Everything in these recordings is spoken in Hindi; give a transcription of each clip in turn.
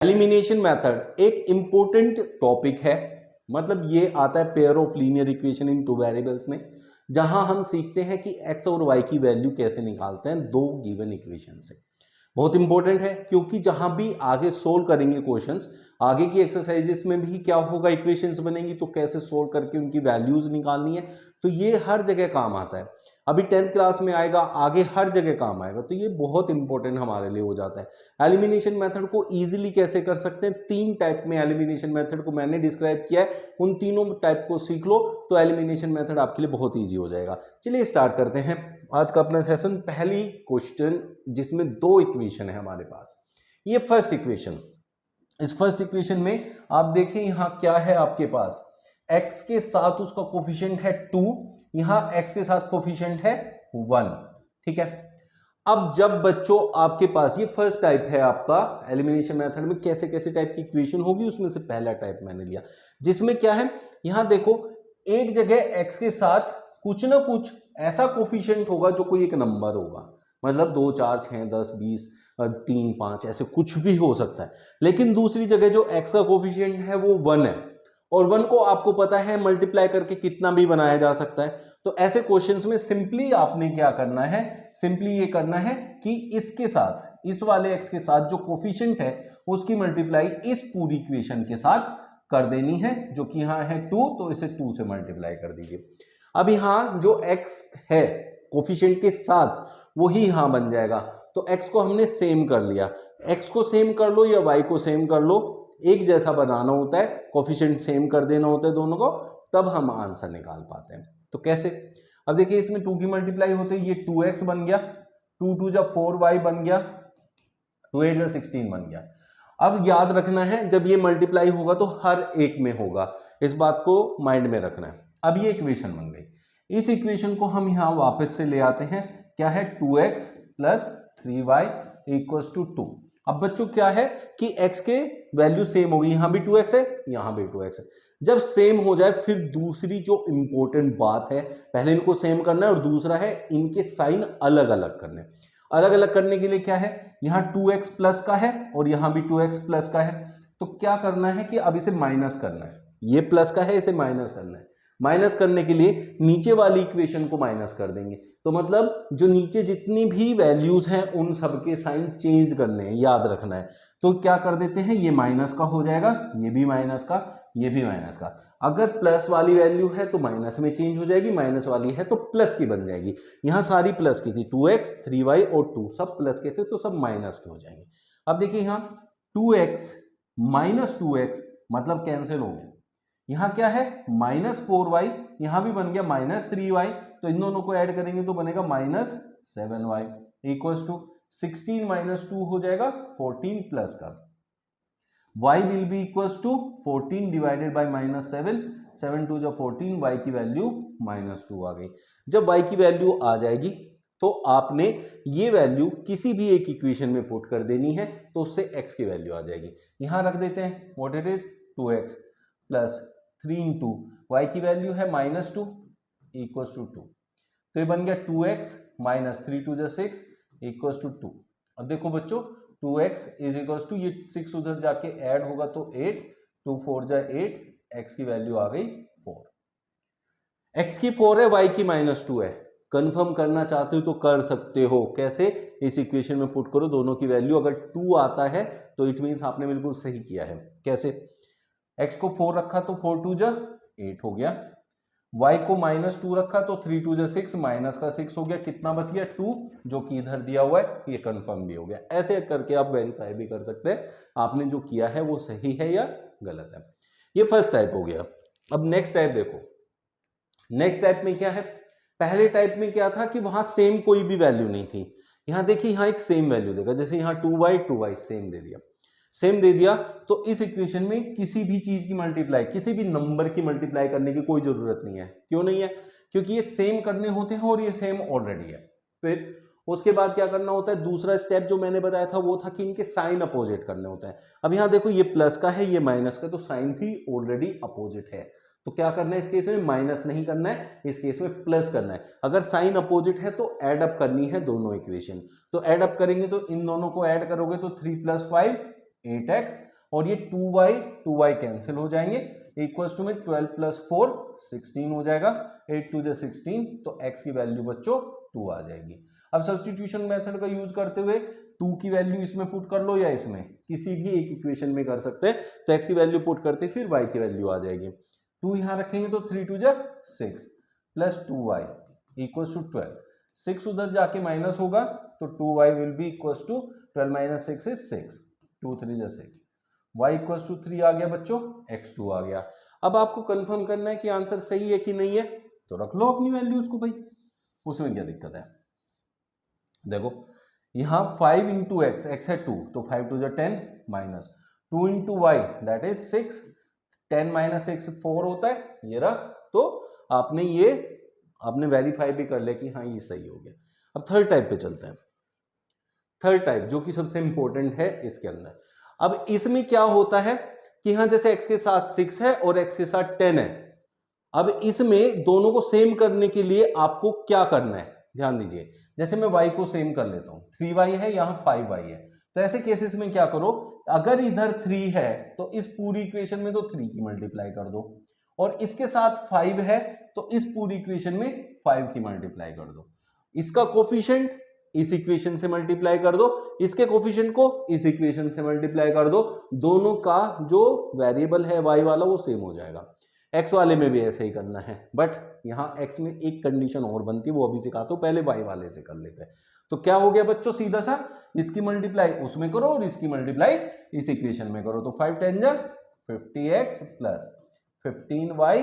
एलिमिनेशन मेथड एक इंपॉर्टेंट टॉपिक है, मतलब ये आता है pair of linear equation in two variables में, जहां हम सीखते हैं कि एक्स और वाई की वैल्यू कैसे निकालते हैं दो गिवन इक्वेशन से। बहुत इंपॉर्टेंट है क्योंकि जहां भी आगे सोल्व करेंगे क्वेश्चंस, आगे की एक्सरसाइजेस में भी क्या होगा, इक्वेशंस बनेंगी तो कैसे सोल्व करके उनकी वैल्यूज निकालनी है, तो ये हर जगह काम आता है। अभी 10th क्लास में आएगा, आगे हर जगह काम आएगा, तो ये बहुत इंपॉर्टेंट हमारे लिए हो जाता है। एलिमिनेशन मेथड को इजीली कैसे कर सकते हैं, तीन टाइप में एलिमिनेशन मेथड को मैंने डिस्क्राइब किया है, उन तीनों टाइप को सीख लो तो एलिमिनेशन मेथड आपके लिए बहुत ईजी हो जाएगा। चलिए स्टार्ट करते हैं आज का अपना सेशन। पहली क्वेश्चन जिसमें दो इक्वेशन है हमारे पास, ये फर्स्ट इक्वेशन। इस फर्स्ट इक्वेशन में आप देखें यहां क्या है आपके पास, x के साथ उसका कोफिशिएंट है 2, यहां x के साथ कोफिशिएंट है 1। ठीक है, अब जब बच्चों आपके पास ये फर्स्ट टाइप है आपका एलिमिनेशन मेथड में कैसे कैसे टाइप की इक्वेशन होगी, उसमें से पहला टाइप मैंने लिया, जिसमें क्या है, यहां देखो एक जगह x के साथ कुछ ना कुछ ऐसा कोफिशिएंट होगा जो कोई एक नंबर होगा, मतलब 2 4 6 10 20 3 5 ऐसे कुछ भी हो सकता है। लेकिन दूसरी जगह जो x का कोफिशिएंट है वो 1 है, और 1 को आपको पता है मल्टीप्लाई करके कितना भी बनाया जा सकता है। तो ऐसे क्वेश्चंस में सिंपली आपने क्या करना है, सिंपली ये करना है कि इसके साथ, इस वाले x के साथ जो कोफिशिएंट है उसकी मल्टीप्लाई इस पूरी इक्वेशन के साथ कर देनी है, जो कि यहां है 2, तो इसे 2 से मल्टीप्लाई कर दीजिए। अब यहां जो x है कोफिशिएंट के साथ वही यहां बन जाएगा, तो x को हमने सेम कर लिया। x को सेम कर लो या y को सेम कर लो, एक जैसा बनाना होता है, कोफिशिएंट सेम कर देना होता है दोनों को, तब हम आंसर निकाल पाते हैं। तो कैसे, अब देखिए इसमें 2 की मल्टीप्लाई होते ही ये 2x बन गया, 2 2 जा 4y बन गया, 2 8 जा 16 बन गया। अब याद रखना है जब ये मल्टीप्लाई होगा तो हर एक में होगा, इस बात को माइंड में रखना है। अब ये इक्वेशन बन गई, इस इक्वेशन को हम यहां वापस से ले आते हैं, क्या है 2x plus 3y equals to 2। अब बच्चों क्या है कि x के वैल्यू सेम होगी, यहां भी 2x है यहां भी 2x है। जब सेम हो जाए फिर दूसरी जो इंपॉर्टेंट बात है, पहले इनको सेम करना है और दूसरा है इनके साइन अलग अलग करने। अलग अलग करने के लिए क्या है, यहां 2x प्लस का है और यहां भी 2x प्लस का है, तो क्या करना है कि अब इसे माइनस करना है, ये प्लस का है इसे माइनस करना है। माइनस करने के लिए नीचे वाली इक्वेशन को माइनस कर देंगे, तो मतलब जो नीचे जितनी भी वैल्यूज हैं उन सबके साइन चेंज करने हैं, याद रखना है। तो क्या कर देते हैं, ये माइनस का हो जाएगा, ये भी माइनस का, ये भी माइनस का। अगर प्लस वाली वैल्यू है तो माइनस में चेंज हो जाएगी, माइनस वाली है तो प्लस की बन जाएगी। यहां सारी प्लस की थी, 2x 3y और 2 सब प्लस के थे तो सब माइनस के हो जाएंगे। अब देखिए यहां 2x माइनस 2x मतलब कैंसिल हो गया, यहां क्या है माइनस 4y, यहां भी बन गया माइनस 3y, तो इन दोनों को ऐड करेंगे तो बनेगा minus 7y equals to 16 minus 2 हो जाएगा 14 प्लस का, y will be equals to 14 divided by minus 7, 7 2 जा 14, y की वैल्यू माइनस 2 आ गई। जब y की वैल्यू आ जाएगी तो आपने ये वैल्यू किसी भी एक इक्वेशन में पुट कर देनी है, तो उससे x की वैल्यू आ जाएगी। यहां रख देते हैं what it is 2x plus 3 into y की वैल्यू है माइनस 2 इक्वल्स टू 2, तो ये बन गया 2x माइनस 3 2 जा 6 इक्वल्स टू 2। अब देखो बच्चों 2x इज इक्वल्स टू, ये 6 उधर जाके ऐड होगा तो 8, 2 4 जा 8, x की वैल्यू आ गई 4। x की 4 है, y की माइनस 2 है। कंफर्म करना चाहते हो तो कर सकते हो, कैसे, इस इक्वेशन में पुट करो दोनों की वैल्यू, अगर 2 आता है तो इट मींस आपने बिल्कुल सही किया है। कैसे, x को 4 रखा तो 4 2 जा 8 हो गया, y को माइनस 2 रखा तो 3 2 जा 6, माइनस का 6 हो गया, कितना बच गया 2, जो कि इधर दिया हुआ है, ये कंफर्म भी हो गया। ऐसे करके आप वेरीफाई भी कर सकते हैं आपने जो किया है वो सही है या गलत है। ये फर्स्ट टाइप हो गया। अब नेक्स्ट टाइप देखो, नेक्स्ट टाइप में क्या है, पहले टाइप में क्या था कि वहां सेम कोई भी वैल्यू नहीं थी, यहां देखिए यहां एक सेम वैल्यू देगा, जैसे यहां 2y सेम दे दिया, सेम दे दिया, तो इस इक्वेशन में किसी भी चीज की मल्टीप्लाई, किसी भी नंबर की मल्टीप्लाई करने की कोई जरूरत नहीं है। क्यों नहीं है, क्योंकि ये सेम करने होते हैं और ये सेम ऑलरेडी है। फिर उसके बाद क्या करना होता है, दूसरा स्टेप जो मैंने बताया था वो था कि इनके साइन अपोजिट करने होते हैं। अब यहां देखो ये प्लस का है ये माइनस का, तो साइन भी ऑलरेडी अपोजिट है, तो क्या करना है इस केस में, माइनस नहीं करना है, इस केस में प्लस करना है। अगर साइन अपोजिट है तो ऐड अप करनी है दोनों इक्वेशन, तो ऐड अप करेंगे तो इन दोनों को ऐड करोगे तो 3 + 5 8x और ये 2y कैंसिल हो जाएंगे, इक्वल्स टू में 12 प्लस 4 16 हो जाएगा, 8 टू 16, तो x की वैल्यू बच्चों 2 आ जाएगी। अब सब्स्टिट्यूशन मेथड का यूज करते हुए 2 की वैल्यू इसमें पुट कर लो या इसमें, किसी भी एक इक्वेशन में कर सकते हैं। तो x की वैल्यू पुट करते फिर y की वैल्यू आ जाएगी। 2 यहां रखेंगे तो 3 to 6 plus 2y equals to 12, 6 उधर जाके माइनस होगा तो 2y will be equals to 12 minus 6 is 6, 2 3 6, y equals to 3 आ गया बच्चों, x 2 आ गया। अब आपको कंफर्म करना है कि आंसर सही है कि नहीं है, तो रख लो अपनी वैल्यूज को भाई, उसमें क्या दिक्कत है। देखो यहां 5 इंटू एक्स, एक्स है 2 तो 5 two 10 minus 2 into y that is 6, 10 minus 6 4 होता है, ये रहा। तो आपने वेरीफाई भी कर लिया कि हाँ ये सही हो गया। अब थर्ड टाइप पे चलते हैं। थर्ड टाइप जो कि सबसे इंपॉर्टेंट है इसके अंदर। अब इसमें क्या होता है कि हाँ जैसे x के साथ 6 है और x के साथ 10 है, अब इसमें दोनों को सेम करने के लिए आपको क्या करना है, ध्यान दीजिए। जैसे मैं y को सेम कर लेता हूं, 3y है यहां 5y है, तो ऐसे केसेस में क्या करो, अगर इधर 3 है तो इस पूरी इक्वेशन में तो 3 की मल्टीप्लाई कर दो, और इसके साथ 5 है तो इस पूरी इक्वेशन में 5 की मल्टीप्लाई कर दो। इसका कोफिशिएंट इस इक्वेशन से मल्टीप्लाई कर दो, इसके कोफिशिएंट को इस इक्वेशन से मल्टीप्लाई कर दो, दोनों का जो वेरिएबल है y वाला वो सेम हो जाएगा। x वाले में भी ऐसे ही करना है, बट यहां x में एक कंडीशन और बनती है, वो अभी सिखाता हूं, पहले y वाले से कर लेते हैं। तो क्या हो गया बच्चों, सीधा सा इसकी मल्टीप्लाई उसमें करो और इसकी मल्टीप्लाई इस इक्वेशन में करो, तो 5 10 जा 50x प्लस 15y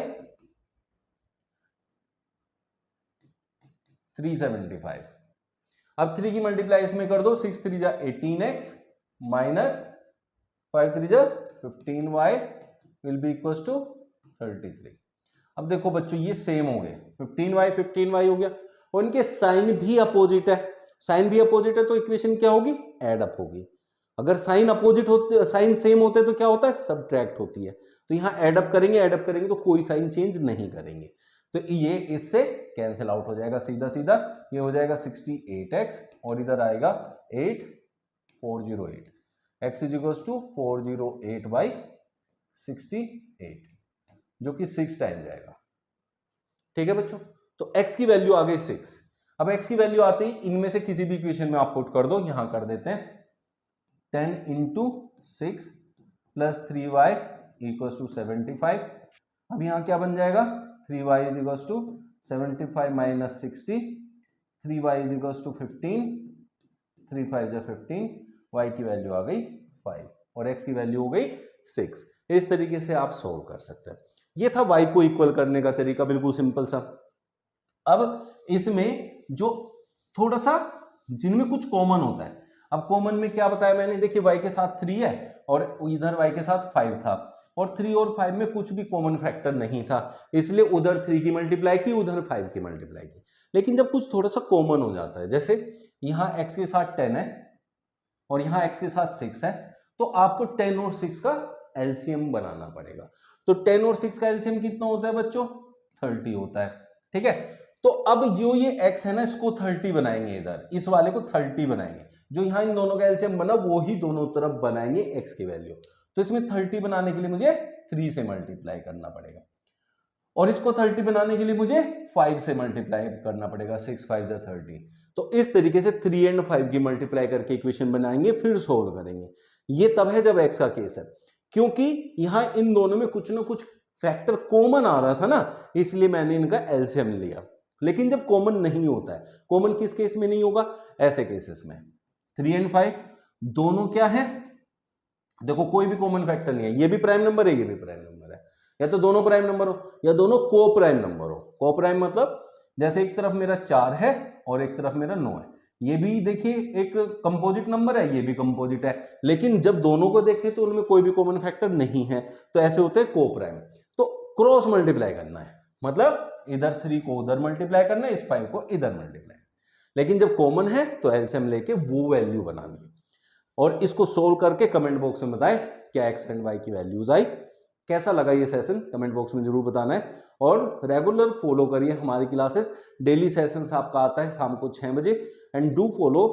375। अब 3 की मल्टीप्लाई इसमें कर दो, 6 3 जा 18x माइनस 5 3 जा 15y will be equals to 33। अब देखो बच्चों ये सेम हो गए, 15y हो गया, और इनके साइन भी अपोजिट है। साइन भी अपोजिट है तो इक्वेशन क्या होगी, एड अप होगी। अगर साइन अपोजिट होते, साइन सेम होते तो क्या होता है, सब्ट्रैक्ट होती है। तो यहां एड अप करेंगे तो कोई साइन चेंज नहीं करेंगे, तो ये इससे कैंसिल आउट हो जाएगा, सीधा सीधा ये हो जाएगा 68x और इधर आएगा 8 408, x is equals to 408 by 68 जो कि 6 टाइम जाएगा। ठीक है बच्चों, तो x की वैल्यू आ गई 6। अब x की वैल्यू आते ही इनमें से किसी भी इक्वेशन में आप पुट कर दो, यहां कर देते हैं 10 into 6 plus 3y equals to 75। अब यहां क्या बन जाएगा, 3y is equals to 75 minus 60, 3y is equals to 15, 3 5 जा 15, y की वैल्यू आ गई 5 और x की वैल्यू हो गई 6। इस तरीके से आप सोल्व कर सकते हैं। ये था y को इक्वल करने का तरीका, बिल्कुल सिंपल सा। अब इसमें जो थोड़ा सा जिनमें कुछ कॉमन होता है, अब कॉमन में क्या बताया मैंने, देखिए y के साथ 3 है और इधर y के साथ 5 था, और 3 और 5 में कुछ भी कॉमन फैक्टर नहीं था, इसलिए उधर 3 की मल्टीप्लाई की, उधर 5 की मल्टीप्लाई की। लेकिन जब कुछ थोड़ा सा कॉमन हो जाता है, जैसे यहां x के साथ 10 है और यहां x के साथ 6 है, तो आपको 10 और 6 का एलसीएम बनाना पड़ेगा। तो 10 और 6 का एलसीएम कितना होता है बच्चों, 30 होता है। ठीक है, तो अब जो ये x है ना, इसको 30 बनाएंगे, इधर इस वाले को 30 बनाएंगे, जो यहां इन दोनों का एलसीएम बना वो ही दोनों तरफ बनाएंगे x की वैल्यू। तो इसमें 30 बनाने के लिए मुझे 3 से मल्टीप्लाई करना पड़ेगा, और इसको 30 बनाने के लिए मुझे 5 से मल्टीप्लाई करना पड़ेगा, 6 5 जा 30। तो इस तरीके से 3 एंड 5 की मल्टीप्लाई करके इक्वेशन बनाएंगे, फिर सोल्व करेंगे। ये तब है जब x का केस है, क्योंकि यहां इन दोनों में कुछ ना कुछ फैक्टर कॉमन आ रहा था ना, इसलिए मैंने इनका एलसीएम लिया। लेकिन जब कॉमन नहीं होता है, कॉमन किस केस में नहीं होगा, ऐसे केसेस में 3 एंड 5 दोनों क्या है, देखो कोई भी कॉमन फैक्टर नहीं है, ये भी प्राइम नंबर है, ये भी प्राइम नंबर है, या तो दोनों प्राइम नंबर हो या दोनों को प्राइम नंबर हो। को प्राइम मतलब जैसे एक तरफ मेरा 4 है और एक तरफ मेरा 9 है, ये भी देखिए एक कंपोजिट नंबर है, ये भी कंपोजिट है, लेकिन जब दोनों को देखें तो उनमें कोई भी कॉमन फैक्टर नहीं है, तो ऐसे होते हैं को प्राइम। तो क्रॉस मल्टीप्लाई करना है, मतलब इधर 3 को उधर मल्टीप्लाई करना है, इस 5 को इधर मल्टीप्लाई, लेकिन जब कॉमन है तो एलसीएम लेके वो वैल्यू बनानी है। और इसको सोल्व करके कमेंट बॉक्स में बताएं क्या x एंड y की वैल्यूज आई। कैसा लगा ये सेशन कमेंट बॉक्स में जरूर बताना है, और रेगुलर फॉलो करिए हमारी क्लासेस। डेली सेशंस आपका आता है शाम को 6 बजे, and do follow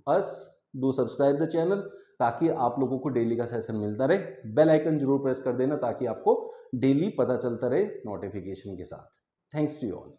us, do subscribe the channel, ताकि आप लोगों को डेली का सेशन मिलता रहे। बेल आइकन जरूर प्रेस कर देना ताकि आपको डेली पता चलता रहे नोटिफिकेशन के साथ। Thanks to you all.